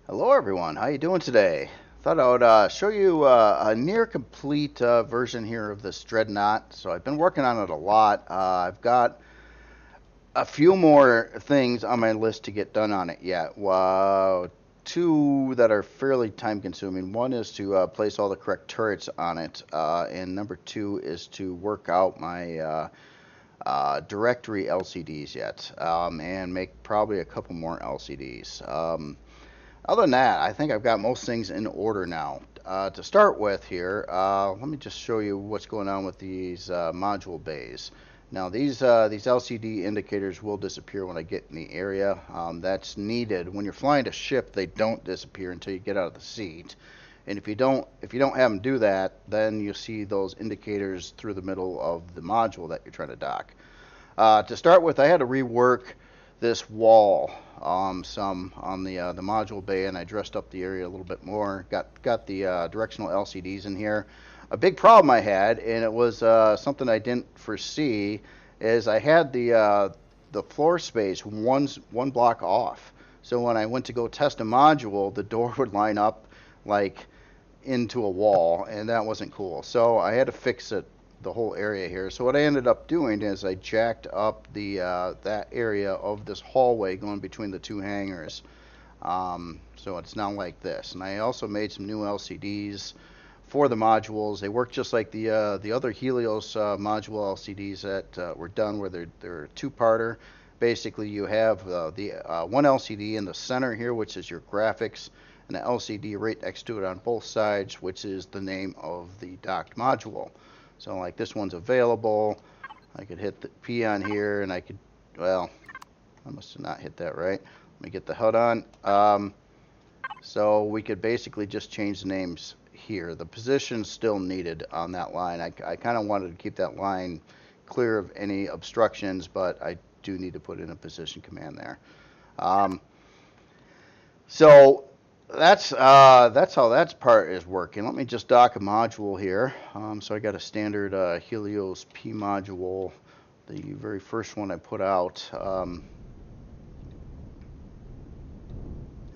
Hello everyone, how you doing today? Thought I would show you a near complete version here of this Dreadnought. So I've been working on it a lot. I've got a few more things on my list to get done on it yet. Two that are fairly time consuming. One is to place all the correct turrets on it, and number two is to work out my directory LCDs yet, and make probably a couple more LCDs. Other than that, I think I've got most things in order now. To start with here, let me just show you what's going on with these module bays. Now these LCD indicators will disappear when I get in the area. That's needed. When you're flying a ship, they don't disappear until you get out of the seat. And if you don't have them do that, then you see those indicators through the middle of the module that you're trying to dock. To start with, I had to rework this wall some on the module bay, and I dressed up the area a little bit more. Got the directional LCDs in here. A big problem I had, and it was something I didn't foresee, is I had the floor space one block off. So when I went to go test a module, the door would line up like into a wall, and that wasn't cool. So I had to fix it, the whole area here. So what I ended up doing is I jacked up the that area of this hallway going between the two hangars. So it's now like this. And I also made some new LCDs for the modules. They work just like the other Helios module LCDs that were done, where they're a two-parter. Basically, you have the one LCD in the center here, which is your graphics, and an LCD right next to it on both sides, which is the name of the docked module. So like this one's available. I could hit the P on here, and I could, well, I must have not hit that right. Let me get the HUD on. So we could basically just change the names here. The position's still needed on that line. I kind of wanted to keep that line clear of any obstructions, but I do need to put in a position command there. So that's how that part is working. Let me just dock a module here. So I got a standard Helios P module, the very first one I put out.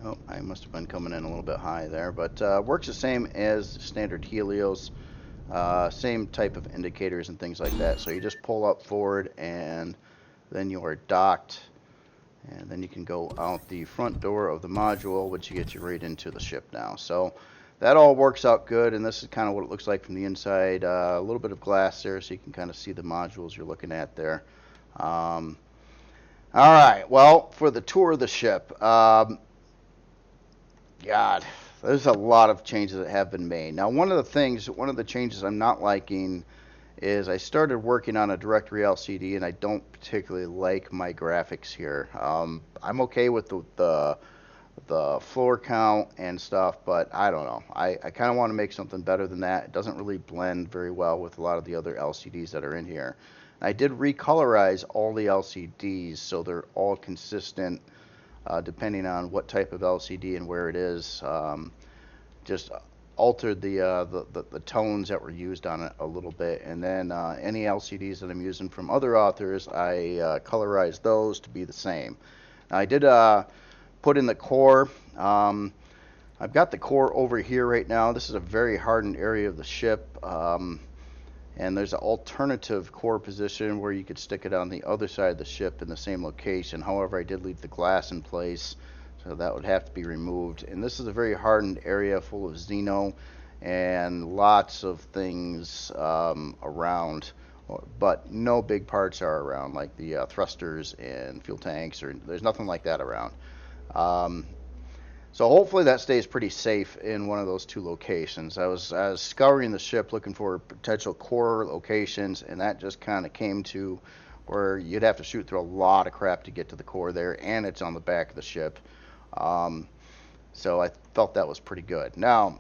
Oh, I must have been coming in a little bit high there, but works the same as standard Helios. Same type of indicators and things like that. So you just pull up forward, and then you are docked. And then you can go out the front door of the module, which gets you right into the ship now. So that all works out good, and this is kind of what it looks like from the inside. A little bit of glass there, so you can kind of see the modules you're looking at there. All right, well, for the tour of the ship, God, there's a lot of changes that have been made. Now, one of the changes I'm not liking is I started working on a directory LCD, and I don't particularly like my graphics here. I'm okay with the floor count and stuff, but I don't know. I kind of want to make something better than that. It doesn't really blend very well with a lot of the other LCDs that are in here. I did recolorize all the LCDs so they're all consistent, depending on what type of LCD and where it is. Just altered the tones that were used on it a little bit, and then any LCDs that I'm using from other authors, I colorized those to be the same. Now, I did put in the core. I've got the core over here right now. This is a very hardened area of the ship, and there's an alternative core position where you could stick it on the other side of the ship in the same location. However, I did leave the glass in place, so that would have to be removed. And this is a very hardened area full of Xeno and lots of things around, but no big parts are around, like the thrusters and fuel tanks, or there's nothing like that around. So hopefully that stays pretty safe in one of those two locations. I was scouring the ship looking for potential core locations, and that just kind of came to where you'd have to shoot through a lot of crap to get to the core there, and it's on the back of the ship. So I felt that was pretty good. Now,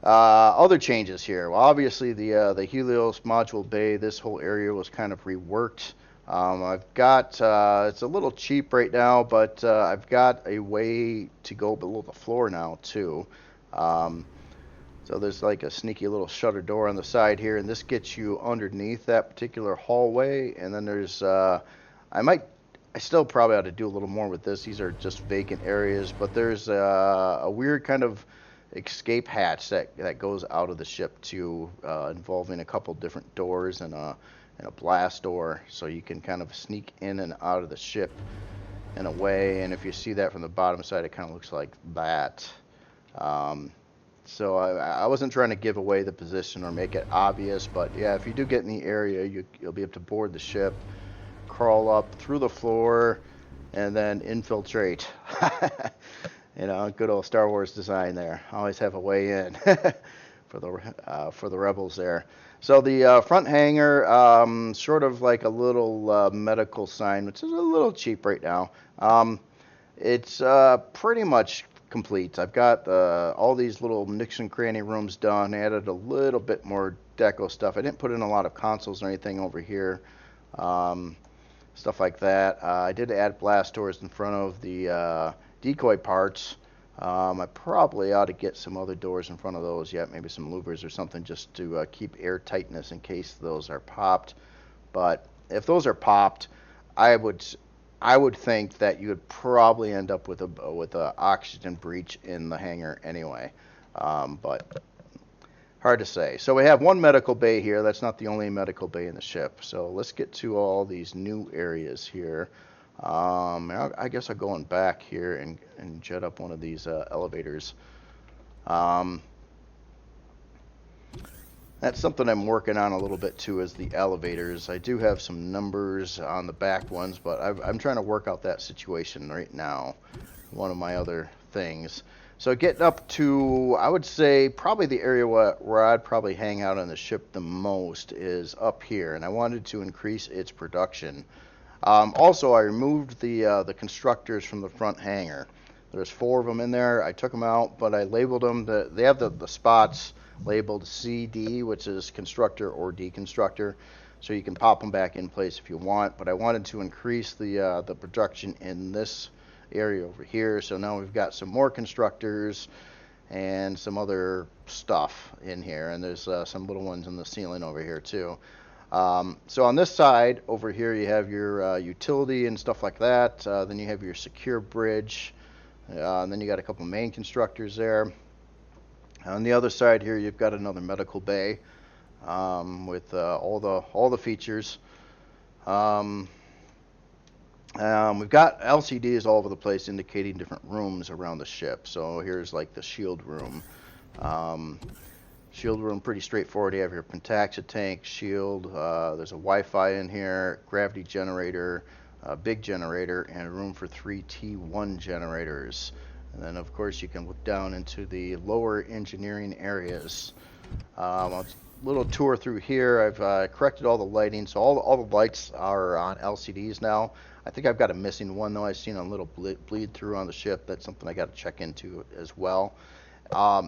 other changes here. Well, obviously the Helios Module Bay, this whole area was kind of reworked. I've got, it's a little cheap right now, but I've got a way to go below the floor now too. So there's like a sneaky little shutter door on the side here, and this gets you underneath that particular hallway. And then there's, I might I still probably ought to do a little more with this. These are just vacant areas, but there's a weird kind of escape hatch that goes out of the ship too, involving a couple different doors and a blast door, so you can kind of sneak in and out of the ship in a way. And if you see that from the bottom side, it kind of looks like that. So I wasn't trying to give away the position or make it obvious, but yeah, if you do get in the area, you'll be able to board the ship, crawl up through the floor, and then infiltrate. You know, good old Star Wars design there. Always have a way in for the rebels there. So the front hangar, sort of like a little medical sign, which is a little cheap right now. It's pretty much complete. I've got all these little nooks and cranny rooms done. Added a little bit more deco stuff. I didn't put in a lot of consoles or anything over here. Stuff like that. I did add blast doors in front of the decoy parts. I probably ought to get some other doors in front of those yet, maybe some louvers or something, just to keep air tightness in case those are popped. But if those are popped, I would think that you would probably end up with a oxygen breach in the hangar anyway. But hard to say. So we have one medical bay here. That's not the only medical bay in the ship. So let's get to all these new areas here. I guess I'll go on back here and jet up one of these elevators. That's something I'm working on a little bit too, is the elevators. I do have some numbers on the back ones, but I'm trying to work out that situation right now. One of my other things. So getting up to, I would say, probably the area where I'd probably hang out on the ship the most is up here, and I wanted to increase its production. Also, I removed the constructors from the front hangar. There's 4 of them in there. I took them out, but I labeled them. They have the spots labeled CD, which is constructor or deconstructor, so you can pop them back in place if you want. But I wanted to increase the production in this area over here, so now we've got some more constructors and some other stuff in here, and there's some little ones in the ceiling over here too. So on this side over here you have your utility and stuff like that. Then you have your secure bridge, and then you got a couple main constructors there. On the other side here you've got another medical bay with all the features. We've got LCDs all over the place indicating different rooms around the ship. So here's like the shield room. Shield room, pretty straightforward. You have your pentaxa tank, shield, there's a Wi-Fi in here, gravity generator, a big generator, and a room for 3 T1 generators. And then of course you can look down into the lower engineering areas. A little tour through here. I've corrected all the lighting, so all the lights are on LCDs now. I think I've got a missing one though. I've seen a little bleed through on the ship. That's something I got to check into as well.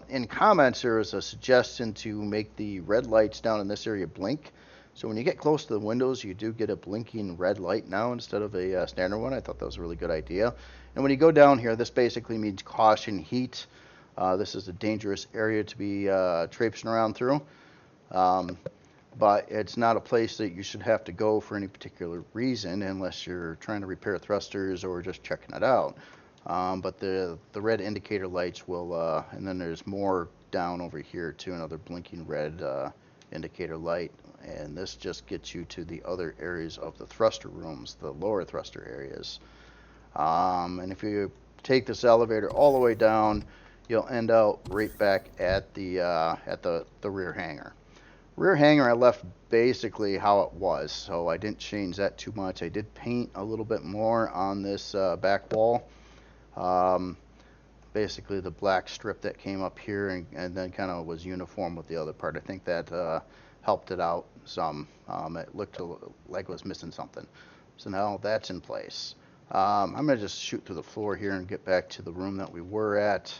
In comments, there was a suggestion to make the red lights down in this area blink. So when you get close to the windows, you do get a blinking red light now instead of a standard one. I thought that was a really good idea. And when you go down here, this basically means caution heat. This is a dangerous area to be traipsing around through. But it's not a place that you should have to go for any particular reason unless you're trying to repair thrusters or just checking it out. But the red indicator lights will, and then there's more down over here too, another blinking red indicator light, and this just gets you to the other areas of the thruster rooms, the lower thruster areas. And if you take this elevator all the way down, you'll end out right back at the rear hangar. Rear hangar I left basically how it was, so I didn't change that too much. I did paint a little bit more on this back wall. Basically the black strip that came up here and then kind of was uniform with the other part. I think that helped it out some. It looked like it was missing something. So now that's in place. I'm going to just shoot through the floor here and get back to the room that we were at.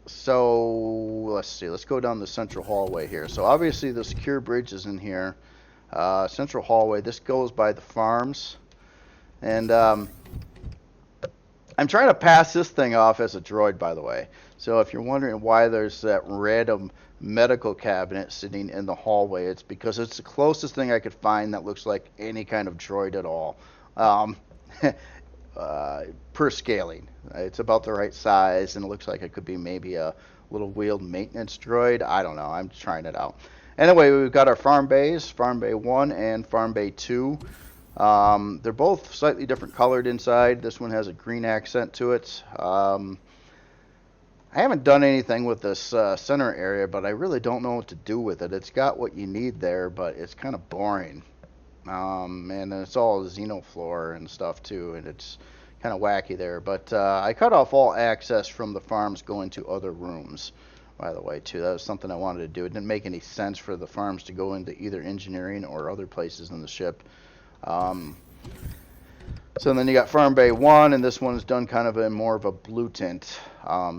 So let's see, let's go down the central hallway here. So obviously the secure bridge is in here. Central hallway, this goes by the farms. And I'm trying to pass this thing off as a droid, by the way. So if you're wondering why there's that random medical cabinet sitting in the hallway, it's because it's the closest thing I could find that looks like any kind of droid at all. Um, per scaling, it's about the right size, and it looks like it could be maybe a little wheeled maintenance droid. I don't know. I'm trying it out. Anyway, we've got our farm bays, Farm Bay 1 and Farm Bay 2. They're both slightly different colored inside. This one has a green accent to it. I haven't done anything with this center area, but I really don't know what to do with it. It's got what you need there, but it's kind of boring. And it's all xenofloor and stuff too, and it's kind of wacky there. But I cut off all access from the farms going to other rooms, by the way, too. That was something I wanted to do. It didn't make any sense for the farms to go into either engineering or other places in the ship. So then you got Farm Bay 1, and this one's done kind of in more of a blue tint.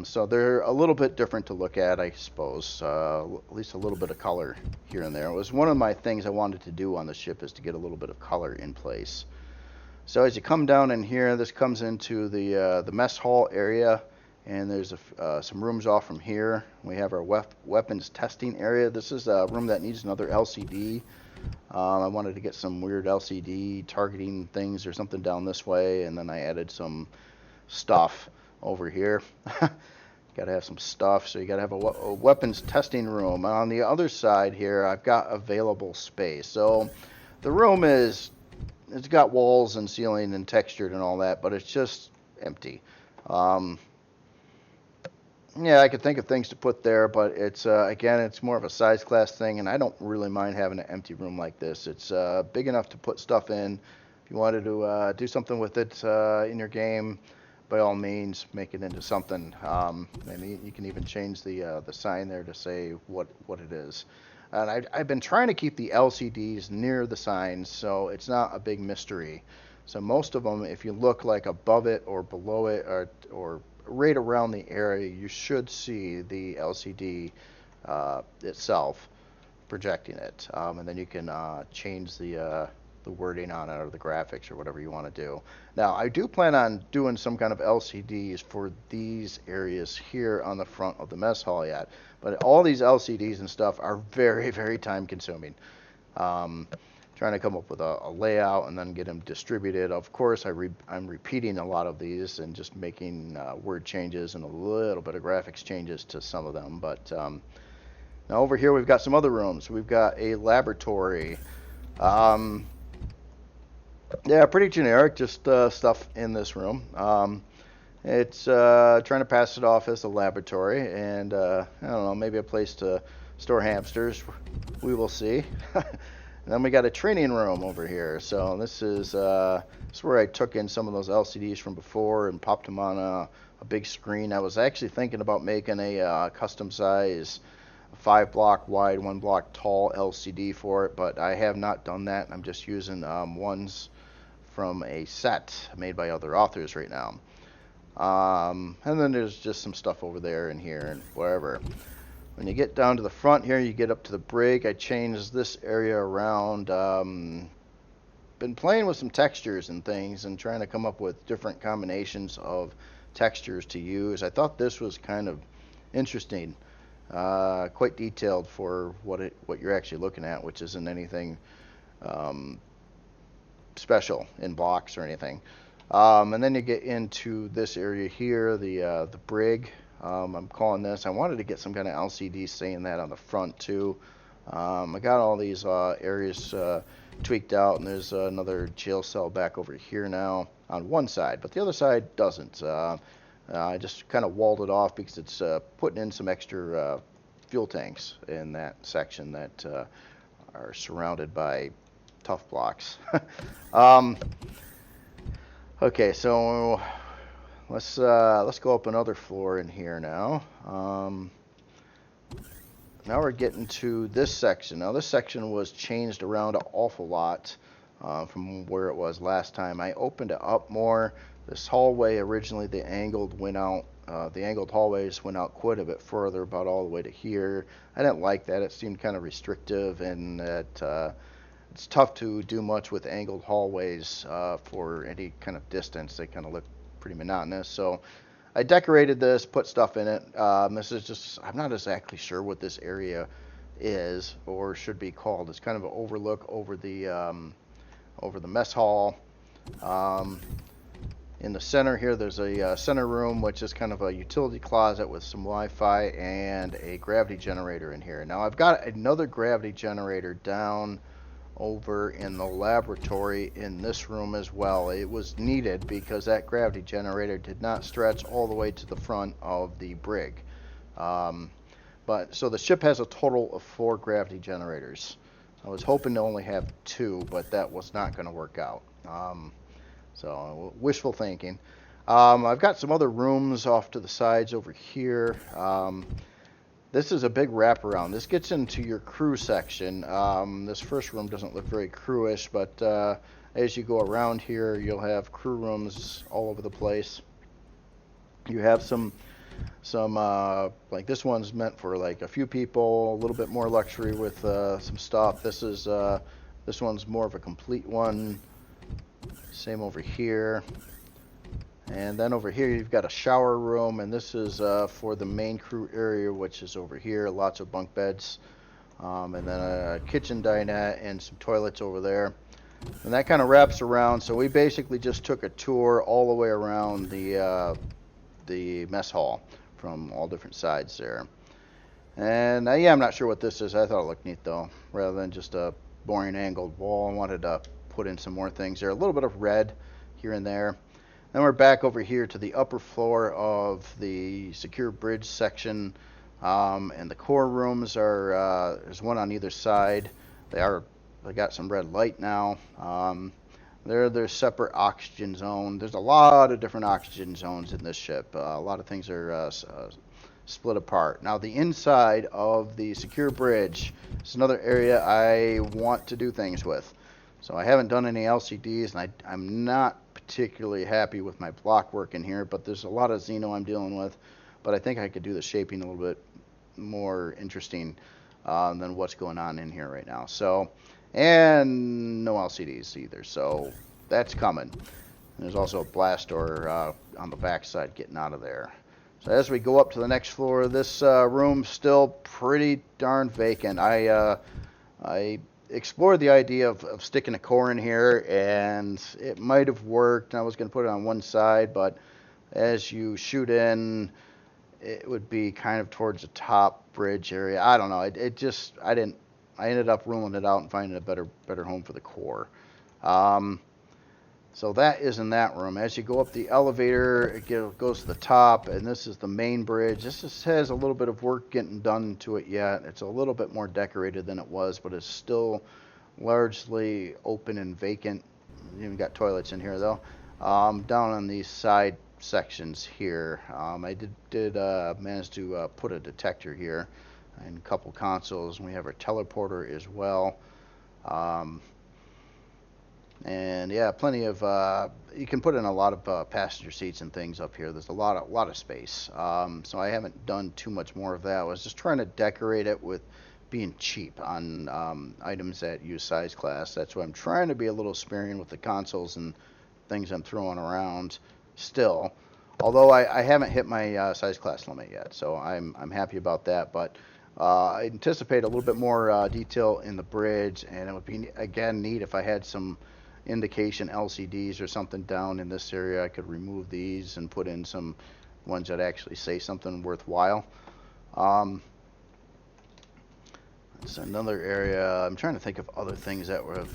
So they're a little bit different to look at, I suppose. At least a little bit of color here and there. It was one of my things I wanted to do on the ship, is to get a little bit of color in place. So as you come down in here, this comes into the mess hall area, and there's some rooms off from here. We have our weapons testing area. This is a room that needs another LCD. I wanted to get some weird LCD targeting things or something down this way, and then I added some stuff over here. Got to have some stuff, so you got to have a weapons testing room. And on the other side here, I've got available space. So the room it's got walls and ceiling and textured and all that, but it's just empty. Yeah, I could think of things to put there, but it's again, it's more of a size class thing, and I don't really mind having an empty room like this. It's big enough to put stuff in. If you wanted to do something with it in your game, by all means, make it into something. And you can even change the sign there to say what it is. And I've been trying to keep the LCDs near the signs, so it's not a big mystery. So most of them, if you look like above it or below it or right around the area, you should see the LCD itself projecting it, and then you can change the wording on it or the graphics or whatever you want to do. Now, I do plan on doing some kind of LCDs for these areas here on the front of the mess hall yet, but all these LCDs and stuff are very, very time consuming. Trying to come up with a layout and then get them distributed. Of course, I'm repeating a lot of these and just making word changes and a little bit of graphics changes to some of them. But now over here we've got some other rooms. We've got a laboratory. Yeah, pretty generic, just stuff in this room. It's trying to pass it off as a laboratory, and I don't know, maybe a place to store hamsters. We will see. And then we got a training room over here. So this is where I took in some of those LCDs from before and popped them on a big screen. I was actually thinking about making a custom size 5 block wide, 1 block tall LCD for it, but I have not done that. I'm just using ones from a set made by other authors right now. And then there's just some stuff over there and here and wherever. When you get down to the front here, you get up to the brig. I changed this area around. Been playing with some textures and things and trying to come up with different combinations of textures to use. I thought this was kind of interesting, quite detailed for what you're actually looking at, which isn't anything special in blocks or anything. And then you get into this area here, the brig. I'm calling this. I wanted to get some kind of LCD saying that on the front too. I got all these areas tweaked out, and there's another jail cell back over here now on one side, but the other side doesn't. I just kind of walled it off because it's putting in some extra fuel tanks in that section that are surrounded by tough blocks. Okay, so let's go up another floor in here now. Now we're getting to this section. Now this section was changed around an awful lot from where it was last time. I opened it up more. This hallway originally, the angled hallways went out quite a bit further, about all the way to here. I didn't like that. It seemed kind of restrictive, and it's tough to do much with angled hallways for any kind of distance. They kind of look pretty monotonous. So I decorated this, put stuff in it. This is just, I'm not exactly sure what this area is or should be called. It's kind of an overlook over the mess hall. In the center here, there's a center room, which is kind of a utility closet with some Wi-Fi and a gravity generator in here. Now I've got another gravity generator down over in the laboratory in this room as well. It was needed because that gravity generator did not stretch all the way to the front of the brig. But so the ship has a total of 4 gravity generators. I was hoping to only have 2, but that was not going to work out. So wishful thinking. I've got some other rooms off to the sides over here. This is a big wraparound. This gets into your crew section. This first room doesn't look very crewish, but as you go around here, you'll have crew rooms all over the place. You have some like this one's meant for like a few people, a little bit more luxury with some stuff. This one's more of a complete one. Same over here. And then over here you've got a shower room, and this is for the main crew area, which is over here. Lots of bunk beds, and then a kitchen dinette and some toilets over there. And that kind of wraps around. So we basically just took a tour all the way around the mess hall from all different sides there. And yeah, I'm not sure what this is. I thought it looked neat though, rather than just a boring angled wall. I wanted to put in some more things there. A little bit of red here and there. Then we're back over here to the upper floor of the secure bridge section, and the core rooms are there's one on either side. They got some red light now. There's separate oxygen zone. There's a lot of different oxygen zones in this ship. A lot of things are split apart. Now the inside of the secure bridge is another area I want to do things with. So I haven't done any LCDs, and I'm not particularly happy with my block work in here, but there's a lot of Xeno I'm dealing with. But I think I could do the shaping a little bit more interesting than what's going on in here right now. So, and no LCDs either, so that's coming. And there's also a blast door on the back side getting out of there. So as we go up to the next floor, this room's still pretty darn vacant. I explored the idea of sticking a core in here, and it might have worked. I was going to put it on one side, but as you shoot in, it would be kind of towards the top bridge area. I don't know. I ended up ruling it out and finding a better home for the core. So that is in that room. As you go up the elevator, it goes to the top, and this is the main bridge. This just has a little bit of work getting done to it yet. It's a little bit more decorated than it was, but it's still largely open and vacant. You even got toilets in here though. Down on these side sections here, I did manage to put a detector here and a couple consoles, and we have our teleporter as well. And yeah, plenty of you can put in a lot of passenger seats and things up here. There's a lot of space. So I haven't done too much more of that. I was just trying to decorate it with being cheap on items that use size class. That's why I'm trying to be a little sparing with the consoles and things I'm throwing around still. Although I haven't hit my size class limit yet, so I'm happy about that. But I anticipate a little bit more detail in the bridge, and it would be again neat if I had some indication LCDs or something down in this area. I could remove these and put in some ones that actually say something worthwhile. It's another area. I'm trying to think of other things that have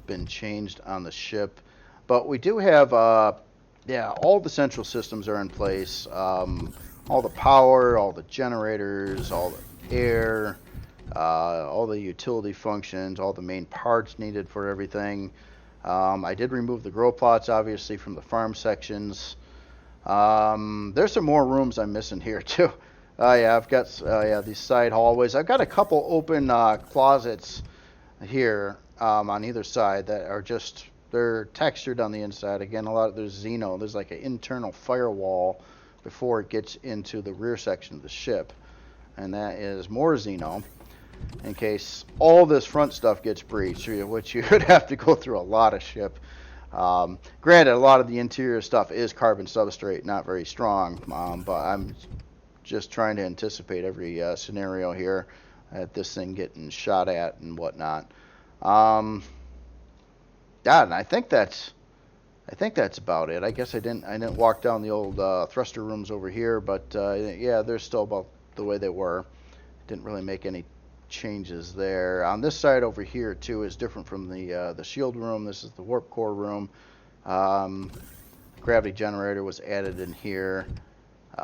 been changed on the ship, but we do have yeah, all the central systems are in place. All the power, all the generators, all the air, all the utility functions, all the main parts needed for everything. I did remove the grow plots, obviously, from the farm sections. There's some more rooms I'm missing here, too. Yeah, I've got these side hallways. I've got a couple open closets here on either side that are they're textured on the inside. Again, there's Xeno. There's like an internal firewall before it gets into the rear section of the ship. And that is more Xeno, in case all this front stuff gets breached, which you would have to go through a lot of ship. Granted, a lot of the interior stuff is carbon substrate, not very strong, but I'm just trying to anticipate every scenario here at this thing getting shot at and whatnot. Um, yeah, and I think that's about it. I guess I didn't walk down the old thruster rooms over here, but yeah, they're still about the way they were. Didn't really make any changes there. On this side over here too is different from the shield room. This is the warp core room. Um, Gravity generator was added in here. It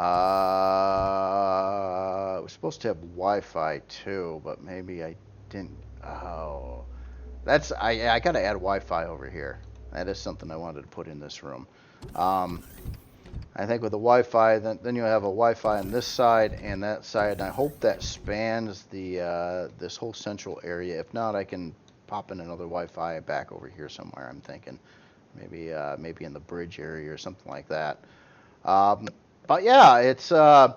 was supposed to have Wi-Fi too, but maybe I didn't. Oh, I gotta add Wi-Fi over here. That is something I wanted to put in this room. Um, I think with the Wi-Fi, then you have a Wi-Fi on this side and that side, and I hope that spans the this whole central area. If not, I can pop in another Wi-Fi back over here somewhere. I'm thinking maybe in the bridge area or something like that. Um, but yeah, it's there's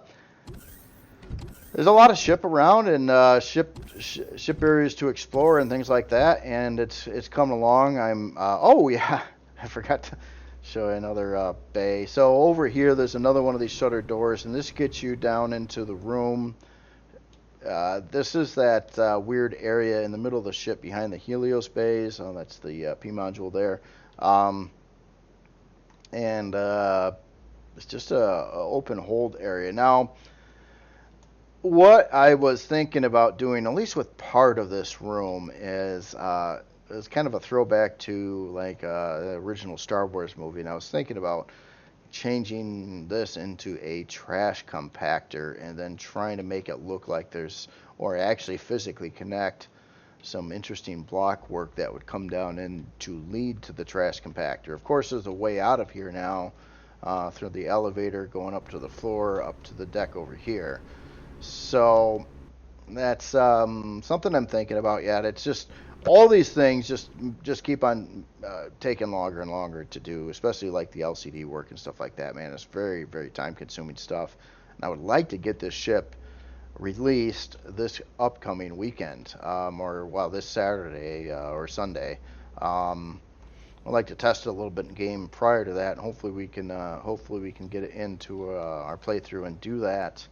a lot of ship around and ship areas to explore and things like that, and it's coming along. Oh yeah, I forgot to show you another bay. So over here, there's another one of these shutter doors, and this gets you down into the room. This is that weird area in the middle of the ship behind the Helios bays. Oh, that's the P module there. Um, and it's just a open hold area. Now, what I was thinking about doing, at least with part of this room, is kind of a throwback to like the original Star Wars movie. And I was thinking about changing this into a trash compactor and then trying to make it look like there's, or actually physically connect some interesting block work that would come down and to lead to the trash compactor. Of course, there's a way out of here now through the elevator going up to the floor, up to the deck over here. So that's something I'm thinking about yet. It's just all these things just keep on taking longer and longer to do, especially like the LCD work and stuff like that. Man, it's very very time consuming stuff. And I would like to get this ship released this upcoming weekend, or well, this Saturday or Sunday. I'd like to test it a little bit in game prior to that, and hopefully we can get it into our playthrough and do that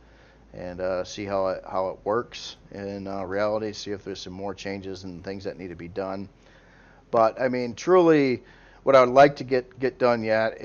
and see how it works in reality. See if there's some more changes and things that need to be done. But I mean, truly, what I would like to get done yet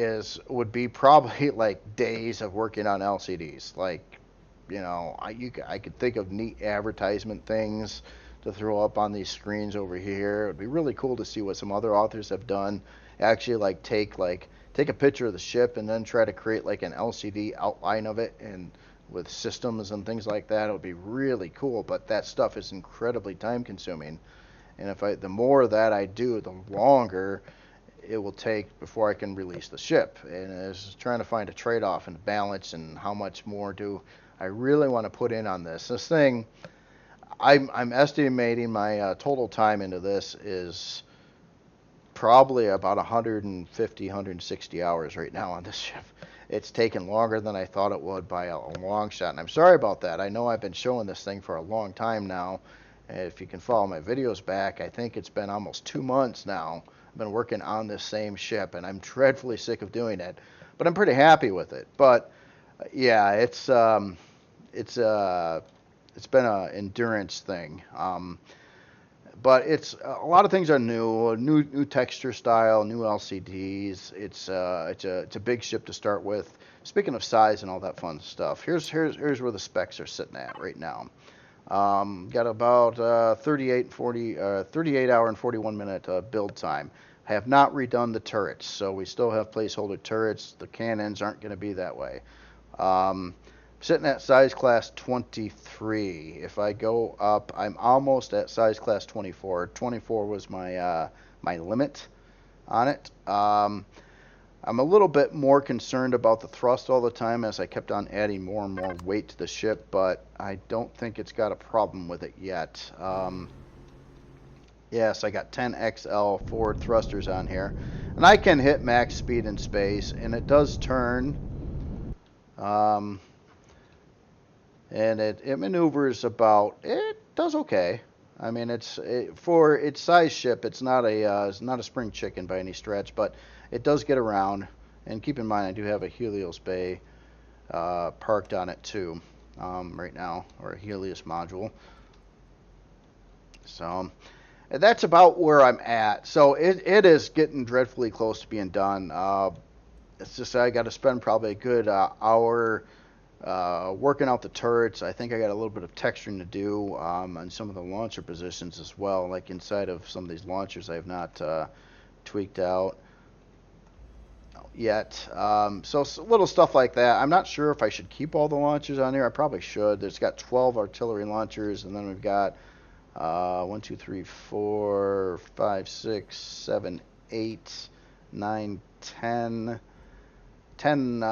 would be probably like days of working on LCDs. Like, you know, I could think of neat advertisement things to throw up on these screens over here. It'd be really cool to see what some other authors have done. Actually, take a picture of the ship and then try to create like an LCD outline of it and with systems and things like that. It would be really cool, but that stuff is incredibly time consuming. And the more of that I do, the longer it will take before I can release the ship. And it's trying to find a trade-off and balance and how much more do I really want to put in on this. This thing, I'm estimating my total time into this is probably about 150, 160 hours right now on this ship. It's taken longer than I thought it would by a long shot, and I'm sorry about that. I know I've been showing this thing for a long time now. If you can follow my videos back, I think it's been almost 2 months now. I've been working on this same ship, and I'm dreadfully sick of doing it, but I'm pretty happy with it. But yeah, it's been an endurance thing. But it's a lot of things are new texture style, new LCDs. It's a big ship to start with. Speaking of size and all that fun stuff, here's where the specs are sitting at right now. Got about 38 hour and 41 minute build time. I have not redone the turrets, so we still have placeholder turrets. The cannons aren't going to be that way. Sitting at size class 23. If I go up, I'm almost at size class 24. 24 was my limit on it. I'm a little bit more concerned about the thrust all the time as I kept on adding more and more weight to the ship, but I don't think it's got a problem with it yet. Yes, I got 10XL forward thrusters on here, and I can hit max speed in space, and it does turn. And it maneuvers it does okay. I mean, for its size ship, it's not a spring chicken by any stretch, but it does get around. And keep in mind, I do have a Helios Bay parked on it too, right now, or a Helios module. So that's about where I'm at. So it is getting dreadfully close to being done. It's just I got to spend probably a good hour working out the turrets. I think I got a little bit of texturing to do on some of the launcher positions as well. Like inside of some of these launchers, I have not tweaked out yet. So little stuff like that. I'm not sure if I should keep all the launchers on here. I probably should. There's got 12 artillery launchers, and then we've got 1, 2, 3, 4, 5, 6, 7, 8, 9, 10, 10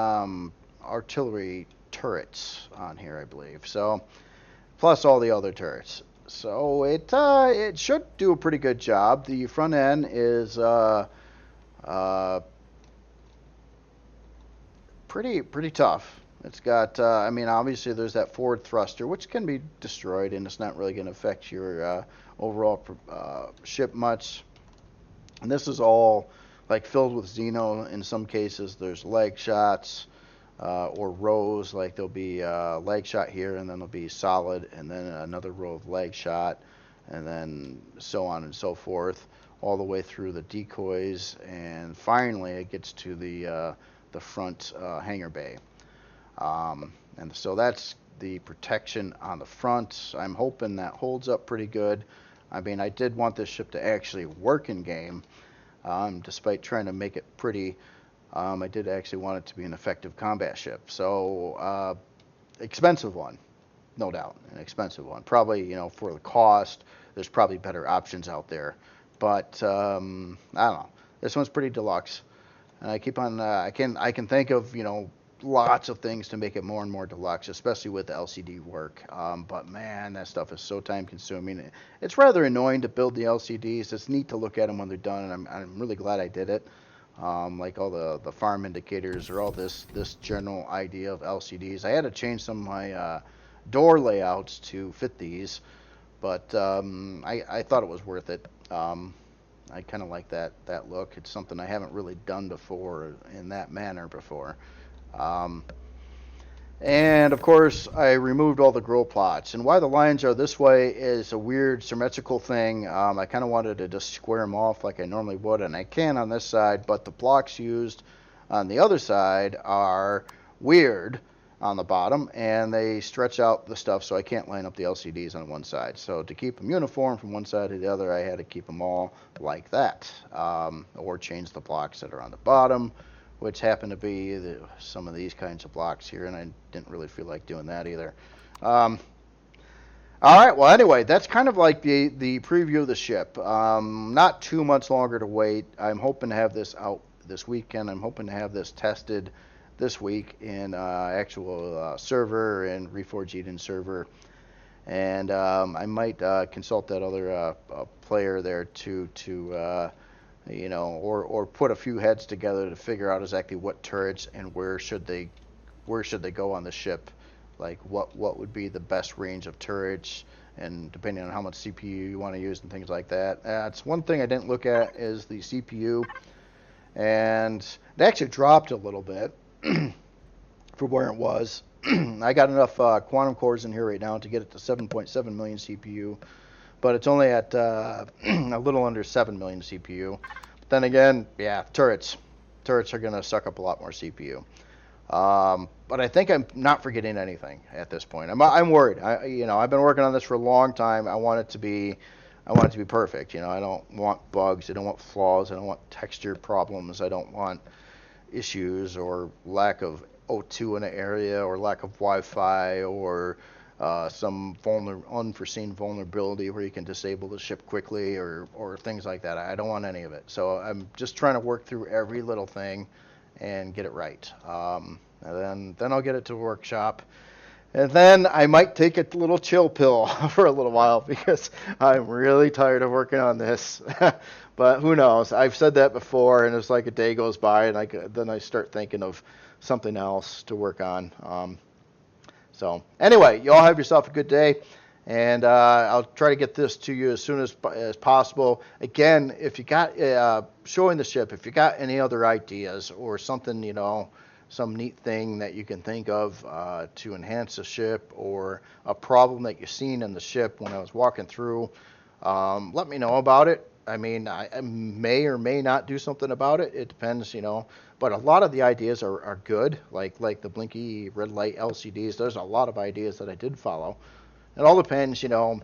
artillery turrets on here, I believe. So, plus all the other turrets. So it should do a pretty good job. The front end is pretty tough. It's got, I mean, obviously there's that forward thruster, which can be destroyed, and it's not really going to affect your overall ship much. And this is all like filled with Xeno. In some cases, there's leg shots or rows. Like there'll be leg shot here, and then there'll be solid, and then another row of leg shot, and then so on and so forth, all the way through the decoys, and finally it gets to the front hangar bay. And so that's the protection on the front. I'm hoping that holds up pretty good. I mean, I did want this ship to actually work in game, despite trying to make it pretty. I did actually want it to be an effective combat ship. So, expensive one, no doubt, an expensive one. Probably, for the cost, there's probably better options out there. But I don't know. This one's pretty deluxe. And I keep on, I can think of, lots of things to make it more and more deluxe, especially with the LCD work. But man, that stuff is so time consuming. It's rather annoying to build the LCDs. It's neat to look at them when they're done, and I'm really glad I did it. Like all the farm indicators or all this general idea of LCDs. I had to change some of my door layouts to fit these, but I thought it was worth it. I kind of like that look. It's something I haven't really done before in that manner before. And of course, I removed all the grow plots. And why the lines are this way is a weird symmetrical thing. I kind of wanted to just square them off like I normally would, and I can on this side, but the blocks used on the other side are weird on the bottom, and they stretch out the stuff so I can't line up the LCDs on one side. So to keep them uniform from one side to the other, I had to keep them all like that, or change the blocks that are on the bottom, which happen to be some of these kinds of blocks here, and I didn't really feel like doing that either. All right, well, anyway, that's kind of like the preview of the ship. Not too much longer to wait. I'm hoping to have this out this weekend. I'm hoping to have this tested this week in actual server and Reforge Eden server. And I might consult that other player there to or put a few heads together to figure out exactly what turrets and where should they go on the ship, like what would be the best range of turrets, and depending on how much CPU you want to use and things like that. That's one thing I didn't look at is the CPU, and it actually dropped a little bit from where it was. I got enough quantum cores in here right now to get it to 7.7 million CPU, but it's only at a little under 7 million CPU. But then again, yeah, turrets are going to suck up a lot more CPU. But I think I'm not forgetting anything at this point. I'm worried. I've been working on this for a long time. I want it to be perfect. I don't want bugs. I don't want flaws. I don't want texture problems. I don't want issues or lack of O2 in an area, or lack of Wi-Fi, or some unforeseen vulnerability where you can disable the ship quickly, or things like that. I don't want any of it. So I'm just trying to work through every little thing and get it right. And then I'll get it to workshop. And then I might take a little chill pill for a little while, because I'm really tired of working on this. But who knows? I've said that before, and it's like a day goes by, and then I start thinking of something else to work on. So anyway, you all have yourself a good day, And I'll try to get this to you as soon as possible. Again, if you got showing the ship, if you got any other ideas or something, some neat thing that you can think of to enhance the ship, or a problem that you've seen in the ship when I was walking through, let me know about it. I mean, I may or may not do something about it. It depends, But a lot of the ideas are good, like the blinky red light LCDs. There's a lot of ideas that I did follow. It all depends, on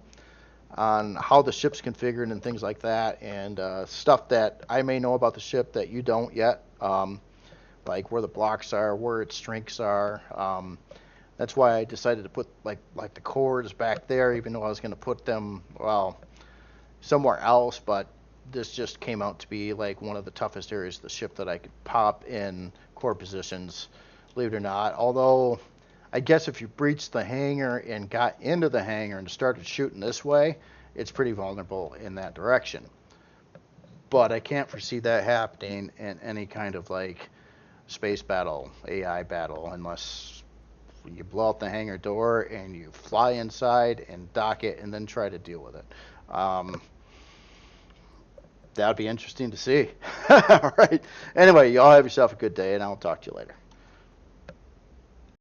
how the ship's configured and things like that, and stuff that I may know about the ship that you don't yet, like where the blocks are, where its strengths are. That's why I decided to put like the cores back there, even though I was going to put them, well, somewhere else, but this just came out to be like one of the toughest areas of the ship that I could pop in core positions, believe it or not. Although I guess if you breached the hangar and got into the hangar and started shooting this way, it's pretty vulnerable in that direction. But I can't foresee that happening in any kind of like space battle, AI battle, unless you blow out the hangar door and you fly inside and dock it and then try to deal with it. That would be interesting to see. All right. Anyway, y'all have yourself a good day, and I'll talk to you later.